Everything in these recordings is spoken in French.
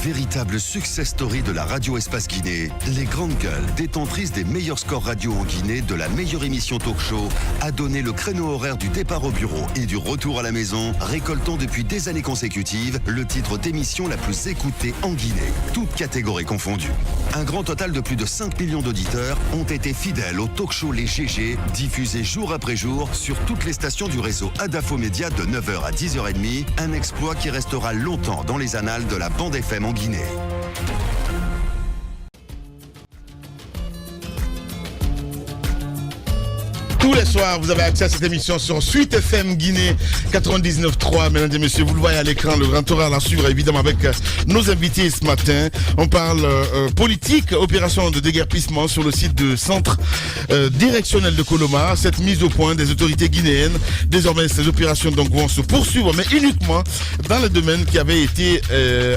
Véritable success story de la radio Espace Guinée, les Grandes Gueules, détentrices des meilleurs scores radio en Guinée, de la meilleure émission talk show, a donné le créneau horaire du départ au bureau et du retour à la maison, récoltant depuis des années consécutives le titre d'émission la plus écoutée en Guinée, toutes catégories confondues. Un grand total de plus de 5 millions d'auditeurs ont été fidèles au talk show Les GG, diffusé jour après jour sur toutes les stations du réseau Adafo Média de 9h à 10h30, un exploit qui restera longtemps dans les annales de la bande FM en Guinée. Tous les soirs, vous avez accès à cette émission sur Suite FM Guinée 99.3. Mesdames et messieurs, vous le voyez à l'écran, le grand horaire à suivre, évidemment, avec nos invités ce matin. On parle politique, opération de déguerpissement sur le site de centre directionnel de Coloma. Cette mise au point des autorités guinéennes. Désormais, ces opérations donc vont se poursuivre, mais uniquement dans les domaines qui avaient été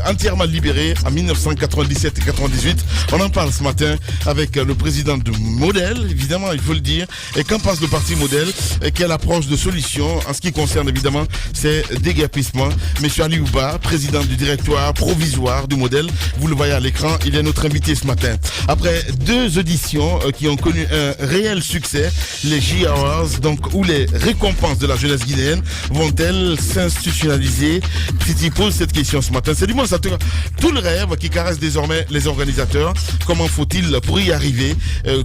entièrement libérés en 1997 et 98. On en parle ce matin avec le président de Modèle, évidemment, il faut le dire. Et qu'en pense le parti Modèle, quelle approche de solution en ce qui concerne évidemment ces déguerpissements. Monsieur Ali Ouba, président du directoire provisoire du Modèle, vous le voyez à l'écran, il est notre invité ce matin. Après 2 auditions qui ont connu un réel succès, les J-Awards, donc où les récompenses de la jeunesse guinéenne vont-elles s'institutionnaliser? Titi pose cette question ce matin. C'est du moins ça, tout le rêve qui caresse désormais les organisateurs. Comment faut-il pour y arriver?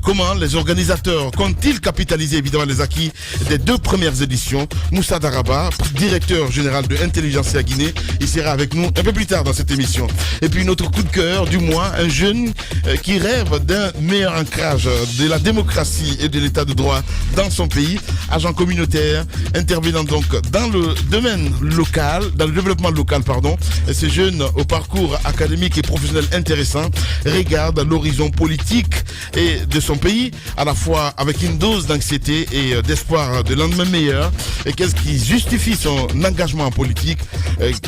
Comment les organisateurs comptent-ils capitaliser évidemment les acquis des 2 premières éditions? Moussa Daraba, directeur général de Intelligentsia Guinée, il sera avec nous un peu plus tard dans cette émission. Et puis notre coup de cœur du mois, un jeune qui rêve d'un meilleur ancrage de la démocratie et de l'état de droit dans son pays, agent communautaire, intervenant donc dans le domaine local, dans le développement local, pardon. Et ce jeune au parcours académique et professionnel intéressant regarde l'horizon politique et de son pays, à la fois avec une dose d'anxiété et d'espoir de lendemain meilleur. Et qu'est-ce qui justifie son engagement en politique?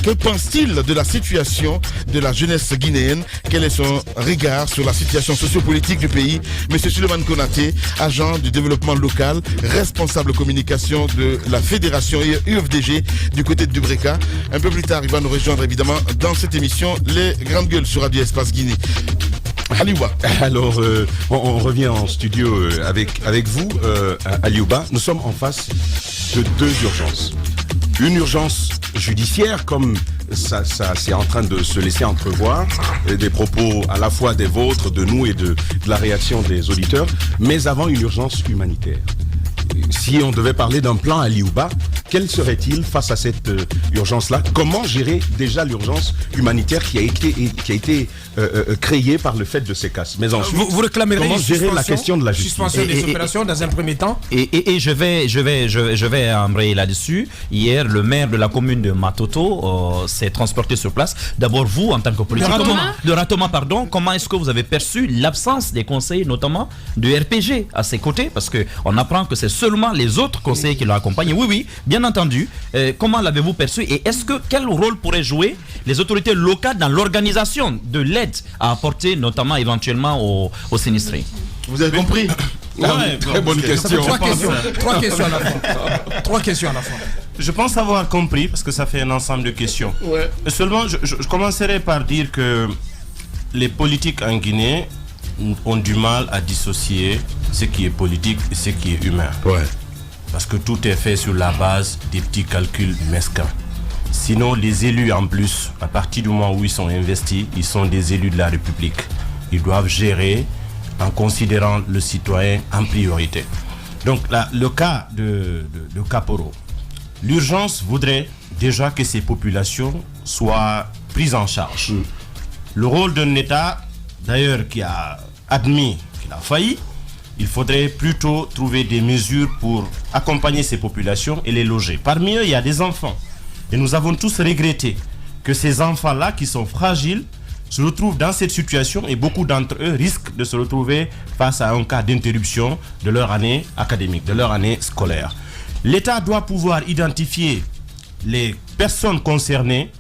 Que pense-t-il de la situation de la jeunesse guinéenne? Quel est son regard sur la situation sociopolitique du pays? Monsieur Suleiman Konaté, agent du développement local, responsable communication de la fédération UFDG du côté de Dubreka. Un peu plus tard, il va nous rejoindre évidemment dans cette émission Les Grandes Gueules sur Radio Espace Guinée. Aliouba. Alors, on revient en studio avec vous, Aliouba. Nous sommes en face de 2 urgences. Une urgence judiciaire, comme ça c'est en train de se laisser entrevoir, des propos à la fois des vôtres, de nous et de la réaction des auditeurs, mais avant une urgence humanitaire. Si on devait parler d'un plan Aliouba, quel serait-il face à cette urgence-là? Comment gérer déjà l'urgence humanitaire qui a été créée par le fait de ces casses? Mais ensuite, vous réclamerez comment gérer la question de la justice? Suspension des opérations dans un premier temps. Et je vais embrayer là-dessus. Hier, le maire de la commune de Matoto s'est transporté sur place. D'abord, vous, en tant que politique, de Ratoma, comment est-ce que vous avez perçu l'absence des conseillers, notamment de RPG à ses côtés? Parce qu'on apprend que c'est seulement les autres conseillers qui l'accompagnent. Oui, bien entendu. Comment l'avez-vous perçu? Et quel rôle pourraient jouer les autorités locales dans l'organisation de l'aide à apporter, notamment éventuellement aux sinistrés? Vous avez compris? Très bonne question. 3 questions à la fois. 3 questions à la fois. Je pense avoir compris, parce que ça fait un ensemble de questions. Ouais. Seulement, je commencerai par dire que les politiques en Guinée ont du mal à dissocier ce qui est politique et ce qui est humain. Ouais. Parce que tout est fait sur la base des petits calculs mesquins. Sinon, les élus en plus, à partir du moment où ils sont investis, ils sont des élus de la République. Ils doivent gérer en considérant le citoyen en priorité. Donc là, le cas de Kaporo, l'urgence voudrait déjà que ces populations soient prises en charge. Le rôle d'un État, d'ailleurs, qui a admis qu'il a failli, il faudrait plutôt trouver des mesures pour accompagner ces populations et les loger. Parmi eux, il y a des enfants. Et nous avons tous regretté que ces enfants-là, qui sont fragiles, se retrouvent dans cette situation et beaucoup d'entre eux risquent de se retrouver face à un cas d'interruption de leur année académique, de leur année scolaire. L'État doit pouvoir identifier les personnes concernées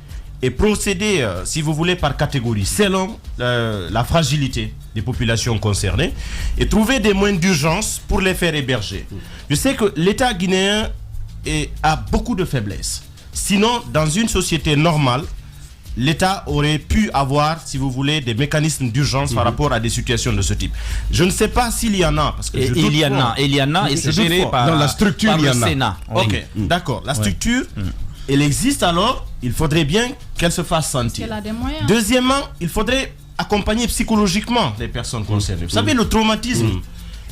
et procéder, si vous voulez, par catégorie, selon la fragilité des populations concernées, et trouver des moyens d'urgence pour les faire héberger. Je sais que l'État guinéen a beaucoup de faiblesses. Sinon, dans une société normale, l'État aurait pu avoir, si vous voulez, des mécanismes d'urgence par rapport à des situations de ce type. Je ne sais pas s'il y en a. Parce que il y en a, et c'est géré par, dans la structure, par il y le en a. Sénat. Ok, d'accord. La structure, elle existe alors, il faudrait bien qu'elle se fasse sentir. Elle a des moyens. Deuxièmement, il faudrait accompagner psychologiquement les personnes concernées. Vous savez, le traumatisme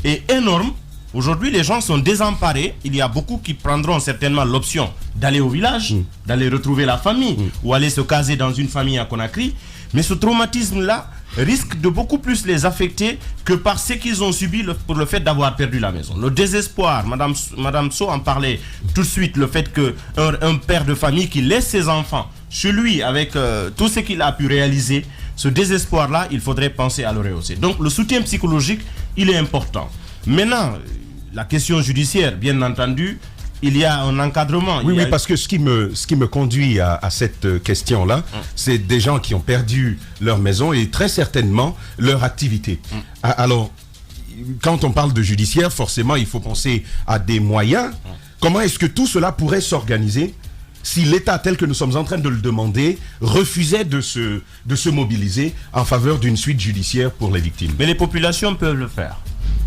est énorme. Aujourd'hui, les gens sont désemparés. Il y a beaucoup qui prendront certainement l'option d'aller au village, d'aller retrouver la famille ou aller se caser dans une famille à Conakry. Mais ce traumatisme-là risque de beaucoup plus les affecter que par ce qu'ils ont subi pour le fait d'avoir perdu la maison. Le désespoir, Madame So en parlait tout de suite, le fait qu'un père de famille qui laisse ses enfants chez lui avec tout ce qu'il a pu réaliser, ce désespoir-là, il faudrait penser à le rehausser. Donc le soutien psychologique, il est important. Maintenant, la question judiciaire, bien entendu, il y a un encadrement. Oui, parce que ce qui me conduit à cette question-là, c'est des gens qui ont perdu leur maison et très certainement leur activité. Alors, quand on parle de judiciaire, forcément, il faut penser à des moyens. Comment est-ce que tout cela pourrait s'organiser si l'État, tel que nous sommes en train de le demander, refusait de se mobiliser en faveur d'une suite judiciaire pour les victimes? Mais les populations peuvent le faire.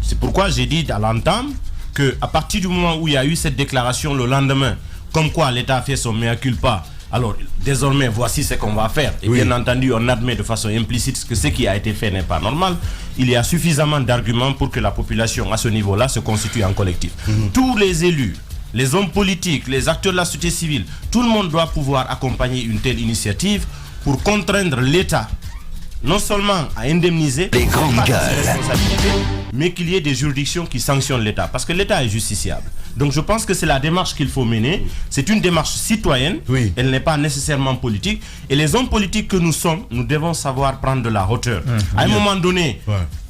C'est pourquoi j'ai dit à l'entame qu'à partir du moment où il y a eu cette déclaration le lendemain, comme quoi l'État a fait son mea culpa, alors désormais voici ce qu'on va faire. Et bien entendu, on admet de façon implicite que ce qui a été fait n'est pas normal. Il y a suffisamment d'arguments pour que la population à ce niveau-là se constitue en collectif. Tous les élus, les hommes politiques, les acteurs de la société civile, tout le monde doit pouvoir accompagner une telle initiative pour contraindre l'État non seulement à indemniser les grandes gueules, mais qu'il y ait des juridictions qui sanctionnent l'État, parce que l'État est justiciable. Donc je pense que c'est la démarche qu'il faut mener. C'est une démarche citoyenne, elle n'est pas nécessairement politique. Et les hommes politiques que nous sommes, nous devons savoir prendre de la hauteur. À un moment donné,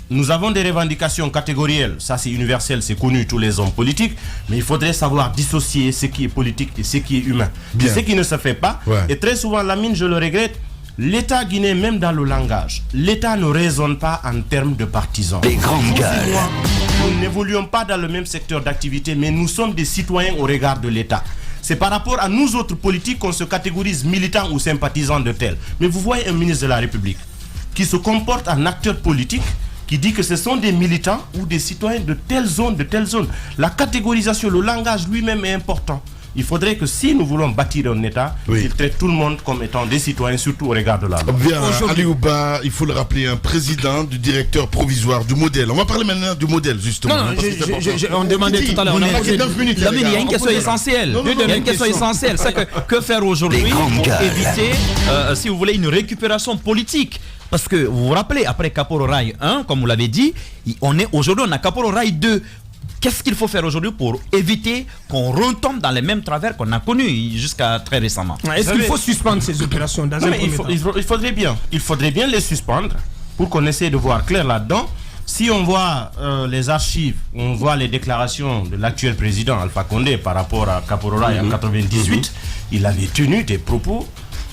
nous avons des revendications catégorielles, ça c'est universel, c'est connu, tous les hommes politiques, mais il faudrait savoir dissocier ce qui est politique et ce qui est humain. C'est ce qui ne se fait pas. Et très souvent, Lamine, je le regrette, l'État guinéen, même dans le langage, l'État ne raisonne pas en termes de partisans. les grandes gueules, Nous n'évoluons pas dans le même secteur d'activité, mais nous sommes des citoyens au regard de l'État. C'est par rapport à nous autres politiques qu'on se catégorise militants ou sympathisants de tel. Mais vous voyez un ministre de la République qui se comporte en acteur politique, qui dit que ce sont des militants ou des citoyens de telle zone, de telle zone. La catégorisation, le langage lui-même est important. Il faudrait que si nous voulons bâtir un État, il traite tout le monde comme étant des citoyens, surtout au regard de la loi. Bien, Aliouba, il faut le rappeler, un président du directeur provisoire du modèle. On va parler maintenant du modèle, justement. Non, on demandait tout à l'heure. Il y a une question essentielle. Il y a une question essentielle. C'est que faire aujourd'hui pour éviter, si vous voulez, une récupération politique. Parce que vous vous rappelez, après Kaporo Rail 1, comme vous l'avez dit, aujourd'hui on a Kaporo Rail 2. Qu'est-ce qu'il faut faire aujourd'hui pour éviter qu'on retombe dans les mêmes travers qu'on a connus jusqu'à très récemment? Est-ce qu'il faut suspendre ces opérations dans un premier temps? Il faudrait bien les suspendre pour qu'on essaie de voir clair là-dedans. Si on voit les archives, on voit les déclarations de l'actuel président Alpha Condé par rapport à Kaporo Rail en 98, il avait tenu des propos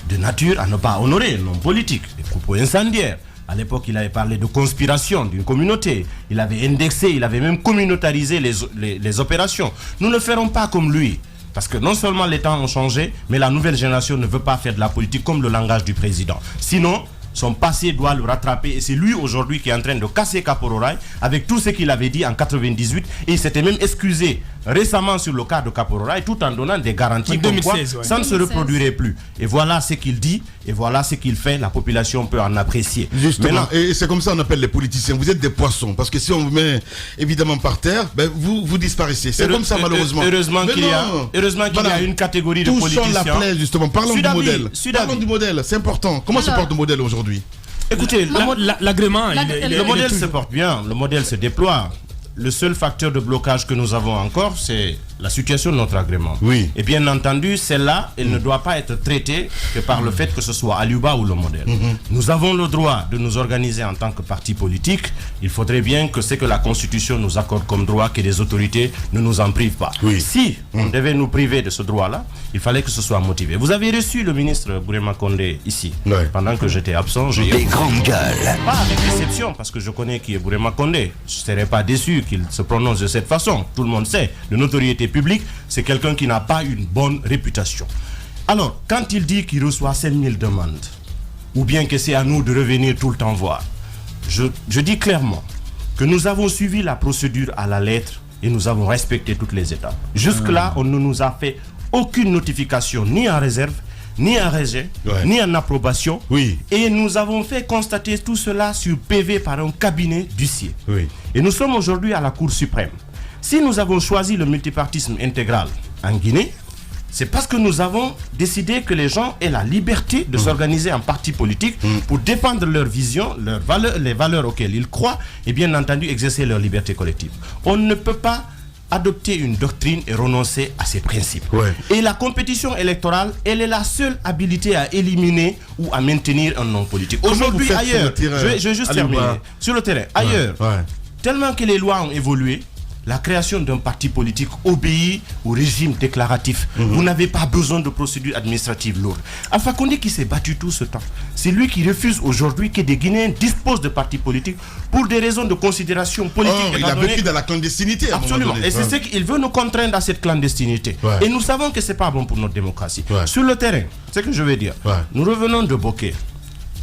de nature à ne pas honorer un homme politique, des propos incendiaires. À l'époque, il avait parlé de conspiration d'une communauté. Il avait indexé, il avait même communautarisé les opérations. Nous ne ferons pas comme lui. Parce que non seulement les temps ont changé, mais la nouvelle génération ne veut pas faire de la politique comme le langage du président. Sinon, son passé doit le rattraper. Et c'est lui aujourd'hui qui est en train de casser Kaporo Rail avec tout ce qu'il avait dit en 98. Et il s'était même excusé récemment sur le cas de Kaporo Rail tout en donnant des garanties comme 2016, quoi ça ne se reproduirait plus. Et voilà ce qu'il dit et voilà ce qu'il fait. La population peut en apprécier. Justement, et c'est comme ça qu'on appelle les politiciens. Vous êtes des poissons. Parce que si on vous met évidemment par terre, ben vous disparaissez. C'est comme ça malheureusement. Heureusement qu'il y a une catégorie de politiciens. Touchons la plaie justement. Parlons du modèle. Parlons du modèle, c'est important. Comment se porte le modèle aujourd'hui? Écoutez, l'agrément, le modèle se porte bien, le modèle se déploie. Le seul facteur de blocage que nous avons encore, c'est la situation de notre agrément. Et bien entendu, celle-là, elle ne doit pas être traitée que par le fait que ce soit Aliouba ou le modèle. Nous avons le droit de nous organiser en tant que parti politique. Il faudrait bien que ce que la Constitution nous accorde comme droit, que les autorités ne nous en privent pas. Si on devait nous priver de ce droit-là, il fallait que ce soit motivé. Vous avez reçu le ministre Bourema Condé ici, pendant que j'étais absent. Les grandes gueules. Pas avec déception, parce que je connais qui est Bourema Condé. Je ne serais pas déçu qu'il se prononce de cette façon. Tout le monde sait, de notoriété publique, c'est quelqu'un qui n'a pas une bonne réputation. Alors, quand il dit qu'il reçoit 5000 demandes, ou bien que c'est à nous de revenir tout le temps voir. Je dis clairement que nous avons suivi la procédure à la lettre et nous avons respecté toutes les étapes. Jusque-là, on ne nous a fait aucune notification, ni en réserve, ni en rejet, ni en approbation. Oui. Et nous avons fait constater tout cela sur PV par un cabinet d'huissier. Oui. Et nous sommes aujourd'hui à la Cour suprême. Si nous avons choisi le multipartisme intégral en Guinée, c'est parce que nous avons décidé que les gens aient la liberté de s'organiser en parti politique pour défendre leur vision, les valeurs auxquelles ils croient et bien entendu exercer leur liberté collective. On ne peut pas adopter une doctrine et renoncer à ses principes. Ouais. Et la compétition électorale, elle est la seule habilité à éliminer ou à maintenir un nom politique. Aujourd'hui, ailleurs, je vais juste terminer. Sur le terrain, ailleurs, tellement que les lois ont évolué, la création d'un parti politique obéit au régime déclaratif. Vous n'avez pas besoin de procédures administratives lourdes. Alpha Condé qui s'est battu tout ce temps, c'est lui qui refuse aujourd'hui que des Guinéens disposent de partis politiques pour des raisons de considération politique. Il a vécu dans la clandestinité. Absolument. Et c'est ce qu'il veut nous contraindre à cette clandestinité. Et nous savons que ce n'est pas bon pour notre démocratie. Sur le terrain, c'est ce que je veux dire. Nous revenons de Boké.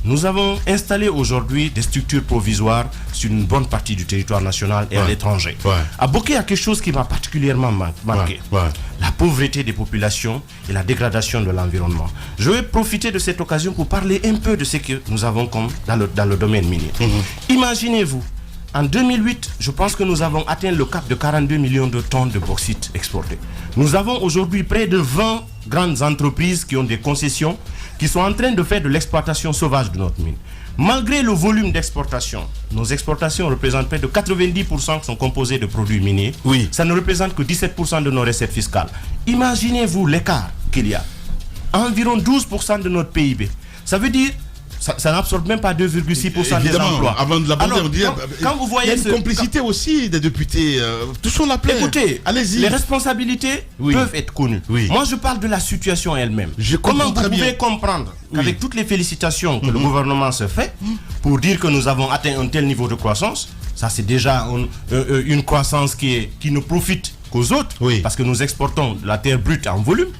Nous avons installé aujourd'hui des structures provisoires sur une bonne partie du territoire national et à l'étranger. À Boké, il y a quelque chose qui m'a particulièrement marqué. La pauvreté des populations et la dégradation de l'environnement. Je vais profiter de cette occasion pour parler un peu de ce que nous avons comme dans le domaine minier. Imaginez-vous, en 2008, je pense que nous avons atteint le cap de 42 millions de tonnes de bauxite exportées. Nous avons aujourd'hui près de 20 grandes entreprises qui ont des concessions, qui sont en train de faire de l'exploitation sauvage de notre mine. Malgré le volume d'exportation, nos exportations représentent près de 90% qui sont composées de produits miniers. Ça ne représente que 17% de nos recettes fiscales. Imaginez-vous l'écart qu'il y a. Environ 12% de notre PIB. Ça veut dire ça n'absorbe même pas 2,6% des emplois. Avant de l'aborder, on dit, quand vous voyez il y a une complicité aussi des députés. Touchons la plaie. Écoutez, allez-y. Les responsabilités peuvent être connues. Moi, je parle de la situation elle-même. Comment vous pouvez comprendre qu'avec toutes les félicitations que le gouvernement se fait pour dire que nous avons atteint un tel niveau de croissance, ça c'est déjà une croissance qui ne profite qu'aux autres, parce que nous exportons de la terre brute en volume,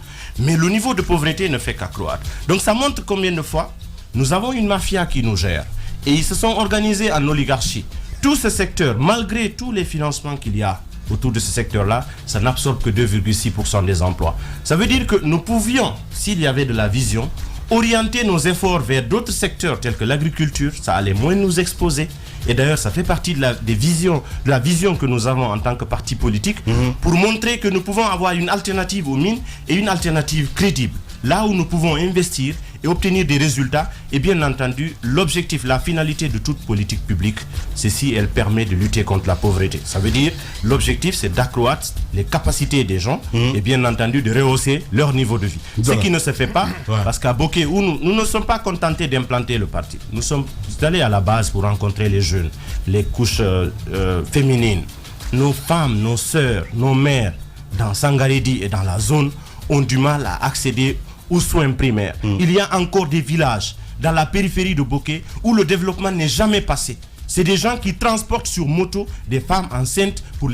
mais le niveau de pauvreté ne fait qu'accroître. Donc ça montre combien de fois nous avons une mafia qui nous gère et ils se sont organisés en oligarchie. Tout ce secteur, malgré tous les financements qu'il y a autour de ce secteur-là, ça n'absorbe que 2,6% des emplois. Ça veut dire que nous pouvions, s'il y avait de la vision, orienter nos efforts vers d'autres secteurs tels que l'agriculture, ça allait moins nous exposer. Et d'ailleurs, ça fait partie de la vision que nous avons en tant que parti politique pour montrer que nous pouvons avoir une alternative aux mines et une alternative crédible. Là où nous pouvons investir et obtenir des résultats, et bien entendu, l'objectif, la finalité de toute politique publique, c'est si elle permet de lutter contre la pauvreté. Ça veut dire, l'objectif, c'est d'accroître les capacités des gens et bien entendu de rehausser leur niveau de vie. Ce qui ne se fait pas, parce qu'à Boké, où nous ne sommes pas contentés d'implanter le parti. Nous sommes allés à la base pour rencontrer les jeunes, les couches féminines. Nos femmes, nos sœurs, nos mères, dans Sangaredi et dans la zone, ont du mal à accéder aux soins primaires. Il y a encore des villages dans la périphérie de Boké où le développement n'est jamais passé. C'est des gens qui transportent sur moto des femmes enceintes pour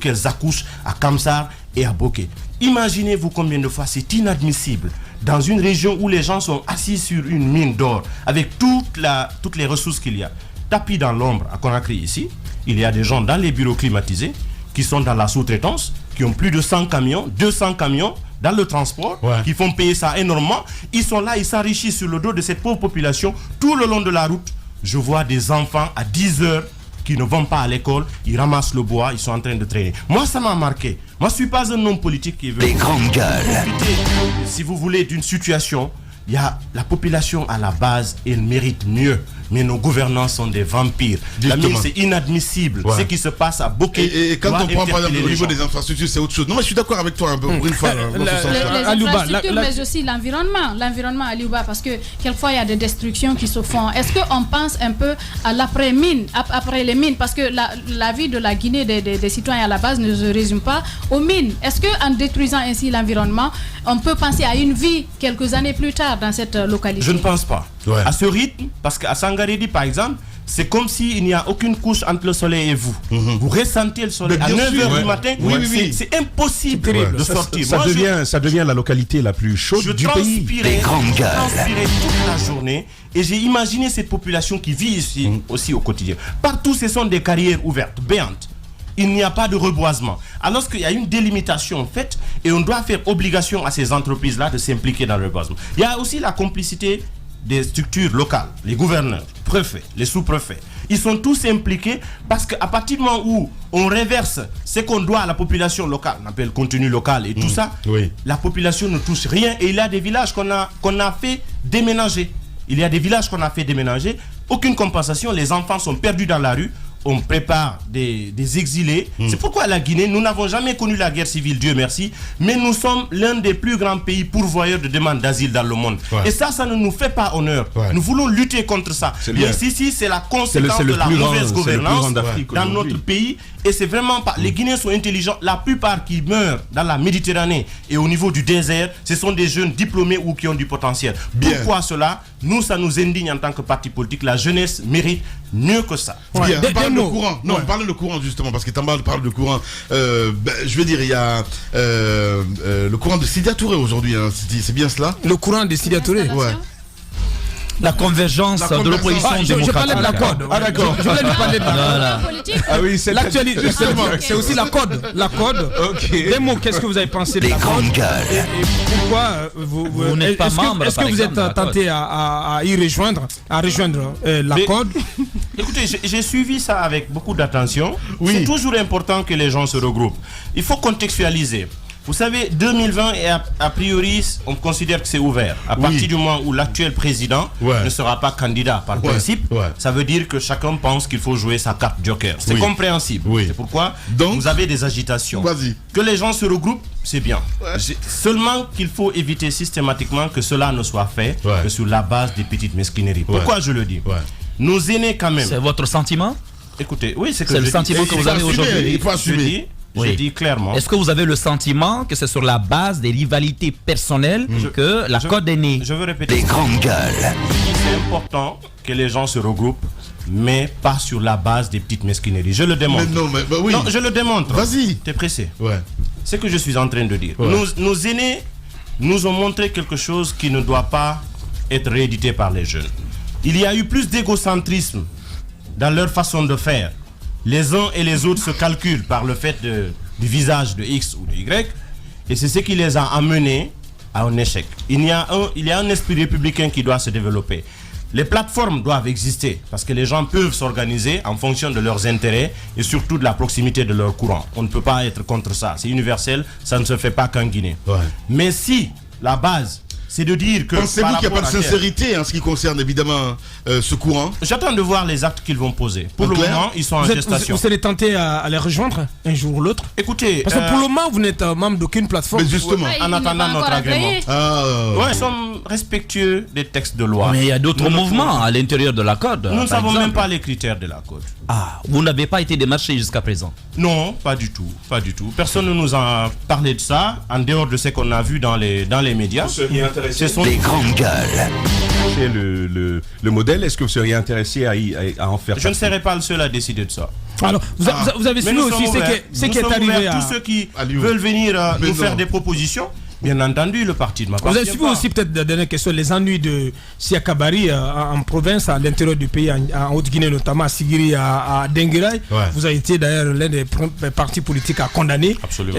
qu'elles accouchent à Kamsar et à Boké. Imaginez-vous combien de fois c'est inadmissible dans une région où les gens sont assis sur une mine d'or avec toutes les ressources qu'il y a. Tapis dans l'ombre à Conakry ici, il y a des gens dans les bureaux climatisés qui sont dans la sous-traitance, qui ont plus de 100 camions, 200 camions dans le transport, qui font payer ça énormément. Ils sont là, ils s'enrichissent sur le dos de cette pauvre population. Tout le long de la route, je vois des enfants à 10 heures qui ne vont pas à l'école, ils ramassent le bois, ils sont en train de traîner. Moi, ça m'a marqué. Moi, je ne suis pas un homme politique qui veut... Les grandes gueules. Si vous voulez, d'une situation, il y a la population à la base, elle mérite mieux. Mais nos gouvernants sont des vampires. C'est inadmissible ce qui se passe à Boké. Et quand on prend par exemple le niveau des infrastructures, c'est autre chose. Non, mais je suis d'accord avec toi un peu pour une fois. Les infrastructures, mais aussi l'environnement. L'environnement à Liouba, parce que quelquefois il y a des destructions qui se font. Est-ce qu'on pense un peu à l'après-mine, après les mines? Parce que la vie de la Guinée, des citoyens à la base, ne se résume pas aux mines. Est-ce qu'en détruisant ainsi l'environnement, on peut penser à une vie quelques années plus tard dans cette localité? Je ne pense pas. À ce rythme, parce qu'à Sangaredi, par exemple, c'est comme s'il n'y a aucune couche entre le soleil et vous. Vous ressentez le soleil à 9h du matin. C'est impossible de sortir. Ça devient la localité la plus chaude du pays. Je transpirais toute la journée et j'ai imaginé cette population qui vit ici aussi au quotidien. Partout, ce sont des carrières ouvertes, béantes. Il n'y a pas de reboisement. Alors qu'il y a une délimitation faite et on doit faire obligation à ces entreprises-là de s'impliquer dans le reboisement. Il y a aussi la complicité des structures locales, les gouverneurs, préfets, les sous-préfets. Ils sont tous impliqués parce qu'à partir du moment où on reverse ce qu'on doit à la population locale, on appelle contenu local et tout ça, la population ne touche rien. Et il y a des villages qu'on a fait déménager. Aucune compensation, les enfants sont perdus dans la rue. On prépare des exilés. C'est pourquoi la Guinée, nous n'avons jamais connu la guerre civile, Dieu merci, mais nous sommes l'un des plus grands pays pourvoyeurs de demandes d'asile dans le monde. Et ça ne nous fait pas honneur. Nous voulons lutter contre ça. Mais ici, c'est la conséquence de la mauvaise gouvernance dans notre pays. Et c'est vraiment pas... Les Guinéens sont intelligents. La plupart qui meurent dans la Méditerranée et au niveau du désert, ce sont des jeunes diplômés ou qui ont du potentiel. Pourquoi cela? Nous, ça nous indigne en tant que parti politique. La jeunesse mérite mieux que ça. Bien, parle de courant. Non, parle de courant justement, parce que Tambal parle de courant. Je veux dire, il y a le courant de Sidya Touré aujourd'hui. Hein. C'est bien cela? Le courant de Sidya Touré. La convergence de l'opposition démocratique. Je parlais de la code. Ah d'accord. Je voulais lui parler de la politique. Ah oui, c'est l'actualité. C'est aussi la code. La code. Des mots, qu'est-ce que vous avez pensé de la code? Et pourquoi vous n'êtes pas membre? Est-ce que vous êtes tenté à y rejoindre, la code? Écoutez, j'ai suivi ça avec beaucoup d'attention. C'est toujours important que les gens se regroupent. Il faut contextualiser. Vous savez, 2020, et a priori, on considère que c'est ouvert. À partir du moment où l'actuel président ne sera pas candidat par principe, ça veut dire que chacun pense qu'il faut jouer sa carte joker. C'est compréhensible. C'est pourquoi vous avez des agitations. Que les gens se regroupent, c'est bien. Seulement qu'il faut éviter systématiquement que cela ne soit fait que sur la base des petites mesquineries. Pourquoi je le dis? Nos aînés, quand même. C'est votre sentiment? Écoutez, c'est le sentiment que vous avez aujourd'hui. Il faut assumer. Je dis clairement. Est-ce que vous avez le sentiment que c'est sur la base des rivalités personnelles que la code est née? Je veux répéter. Les grandes gueules. C'est important que les gens se regroupent, mais pas sur la base des petites mesquineries. Je le démontre. Non, je le démontre. Vas-y. T'es pressé. C'est ce que je suis en train de dire. Nos aînés nous ont montré quelque chose qui ne doit pas être réédité par les jeunes. Il y a eu plus d'égocentrisme dans leur façon de faire. Les uns et les autres se calculent par le fait du visage de X ou de Y, et c'est ce qui les a amenés à un échec. Il y a un esprit républicain qui doit se développer. Les plateformes doivent exister parce que les gens peuvent s'organiser en fonction de leurs intérêts et surtout de la proximité de leur courant. On ne peut pas être contre ça. C'est universel, ça ne se fait pas qu'en Guinée. Mais si la base, c'est de dire que... Pensez-vous qu'il n'y a pas de sincérité en ce qui concerne évidemment ce courant? J'attends de voir les actes qu'ils vont poser. Pour le moment, ils sont en gestation. Vous serez tenté à les rejoindre un jour ou l'autre? Écoutez... Parce que pour le moment, vous n'êtes membre d'aucune plateforme. Mais justement, en attendant notre agrément. Nous sommes respectueux des textes de loi. Mais il y a d'autres mouvements à l'intérieur de la code. Nous ne savons même pas les critères de la code. Ah, vous n'avez pas été démarché jusqu'à présent? Non, pas du tout. Pas du tout. Personne ne nous a parlé de ça, en dehors de ce qu'on a vu dans les médias. Ce sont les grandes gueules. Le modèle, est-ce que vous seriez intéressé à en faire? Je ne serai pas le seul à décider de ça. Alors, vous avez suivi aussi ce qui est arrivé à... Tous ceux qui veulent venir nous faire des propositions, bien entendu, le parti ne m'a pas. Vous avez suivi aussi peut-être la dernière question, les ennuis de Siaka Barry en province, à l'intérieur du pays, en Haute-Guinée, notamment à Sigiri, à Denguiraï. Vous avez été d'ailleurs l'un des partis politiques à condamner. Absolument.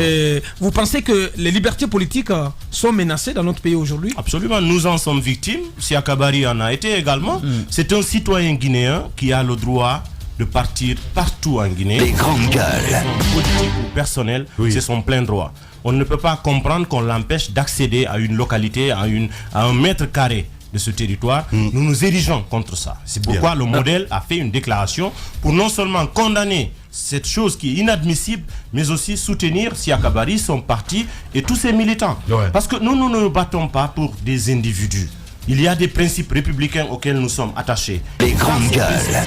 Vous pensez que les libertés politiques sont menacées dans notre pays aujourd'hui? Absolument, nous en sommes victimes. Siaka Barry en a été également. C'est un citoyen guinéen qui a le droit de partir partout en Guinée. Les grandes gueules. Politique ou personnel, c'est son plein droit. On ne peut pas comprendre qu'on l'empêche d'accéder à une localité, à un mètre carré de ce territoire. Nous nous érigeons contre ça. C'est pourquoi le modèle a fait une déclaration pour non seulement condamner cette chose qui est inadmissible, mais aussi soutenir Siaka Barry, son parti et tous ses militants. Parce que nous ne nous battons pas pour des individus. Il y a des principes républicains auxquels nous sommes attachés. Les grandes gueules.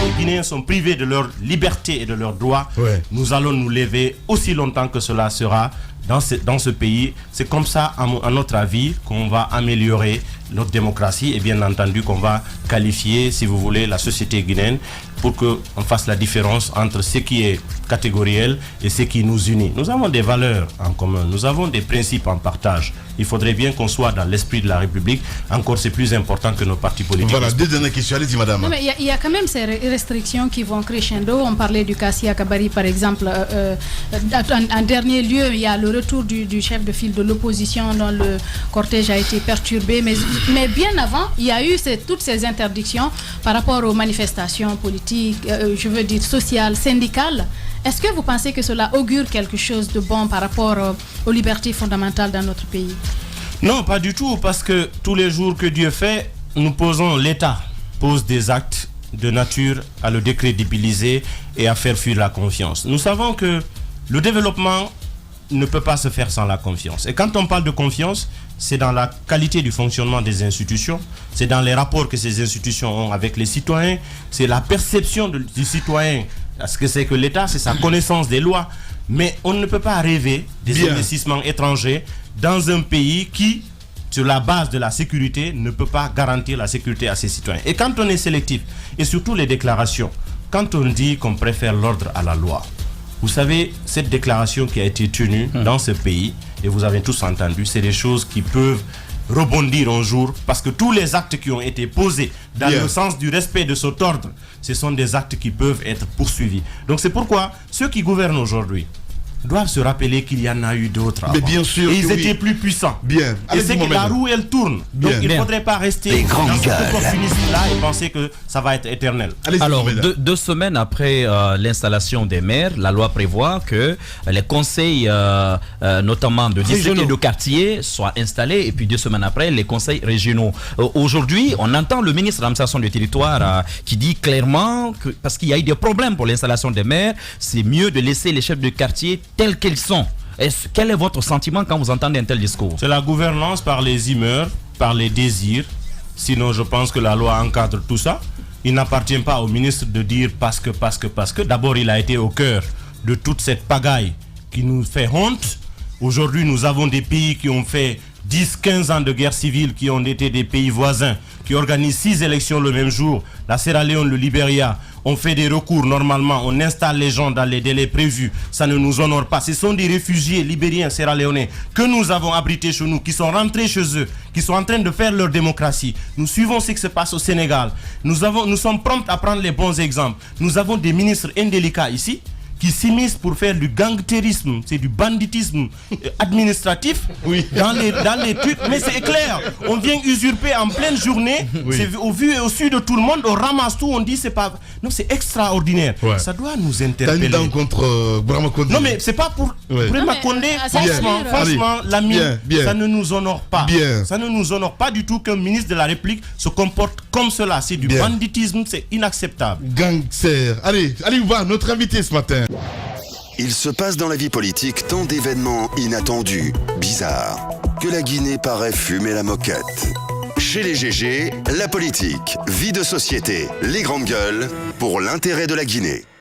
Les Guinéens sont privés de leur liberté et de leurs droits. Nous allons nous lever aussi longtemps que cela sera dans ce pays. C'est comme ça, à notre avis, qu'on va améliorer notre démocratie et bien entendu qu'on va qualifier, si vous voulez, la société guinéenne pour qu'on fasse la différence entre ce qui est catégoriel et ce qui nous unit. Nous avons des valeurs en commun, nous avons des principes en partage. Il faudrait bien qu'on soit dans l'esprit de la République. Encore, c'est plus important que nos partis politiques. Voilà, deux dernières questions. Allez-y, madame. Non, mais il y a quand même ces restrictions qui vont crescendo. On parlait du cas Sia Kabari, par exemple. En dernier lieu, il y a le retour du chef de file de l'opposition dont le cortège a été perturbé. Mais bien avant, il y a eu toutes ces interdictions par rapport aux manifestations politiques, je veux dire sociales, syndicales. Est-ce que vous pensez que cela augure quelque chose de bon par rapport aux libertés fondamentales dans notre pays? Non, pas du tout, parce que tous les jours que Dieu fait, l'État pose des actes de nature à le décrédibiliser et à faire fuir la confiance. Nous savons que le développement ne peut pas se faire sans la confiance. Et quand on parle de confiance, c'est dans la qualité du fonctionnement des institutions, c'est dans les rapports que ces institutions ont avec les citoyens, c'est la perception du citoyen. Ce que c'est que l'État, c'est sa connaissance des lois. Mais on ne peut pas rêver des investissements étrangers dans un pays qui, sur la base de la sécurité, ne peut pas garantir la sécurité à ses citoyens. Et quand on est sélectif, et surtout les déclarations, quand on dit qu'on préfère l'ordre à la loi, vous savez, cette déclaration qui a été tenue dans ce pays, et vous avez tous entendu, c'est des choses qui peuvent rebondir un jour, parce que tous les actes qui ont été posés dans le sens du respect de cet ordre, ce sont des actes qui peuvent être poursuivis. Donc c'est pourquoi ceux qui gouvernent aujourd'hui doivent se rappeler qu'il y en a eu d'autres avant. Mais bien sûr. Et ils étaient plus puissants. Bien. Et c'est que la roue, elle tourne. Donc il ne faudrait pas rester dans cet opportunisme-là et penser que ça va être éternel. Alors, 2 semaines après l'installation des maires, la loi prévoit que les conseils, notamment de district et de quartier, soient installés. Et puis 2 semaines après, les conseils régionaux. Aujourd'hui, on entend le ministre de l'administration du territoire qui dit clairement que, parce qu'il y a eu des problèmes pour l'installation des maires, c'est mieux de laisser les chefs de quartier tels qu'ils sont. Quel est votre sentiment quand vous entendez un tel discours? C'est la gouvernance par les humeurs, par les désirs. Sinon, je pense que la loi encadre tout ça. Il n'appartient pas au ministre de dire parce que. D'abord, il a été au cœur de toute cette pagaille qui nous fait honte. Aujourd'hui, nous avons des pays qui ont fait 10-15 ans de guerre civile, qui ont été des pays voisins, qui organisent 6 élections le même jour. La Sierra Leone, le Libéria, on fait des recours normalement, on installe les gens dans les délais prévus, ça ne nous honore pas. Ce sont des réfugiés libériens, sierra-léonais, que nous avons abrités chez nous, qui sont rentrés chez eux, qui sont en train de faire leur démocratie. Nous suivons ce qui se passe au Sénégal. Nous sommes prompts à prendre les bons exemples. Nous avons des ministres indélicats ici, qui s'immiscent pour faire du gangstérisme, c'est du banditisme administratif dans les trucs. Mais c'est clair, on vient usurper en pleine journée, c'est au vu et au su de tout le monde, on ramasse tout, on dit c'est pas... Non, c'est extraordinaire. Ça doit nous interpeller. T'as une dent contre Brahma Condé. Non, mais c'est pas pour Brahma Condé. Franchement, l'ami, ça ne nous honore pas. Ça ne nous honore pas du tout qu'un ministre de la République se comporte comme cela. C'est du banditisme, c'est inacceptable. Gangster. Allez, Ouba, notre invité ce matin. Il se passe dans la vie politique tant d'événements inattendus, bizarres, que la Guinée paraît fumer la moquette. Chez les GG, la politique, vie de société, les grandes gueules, pour l'intérêt de la Guinée.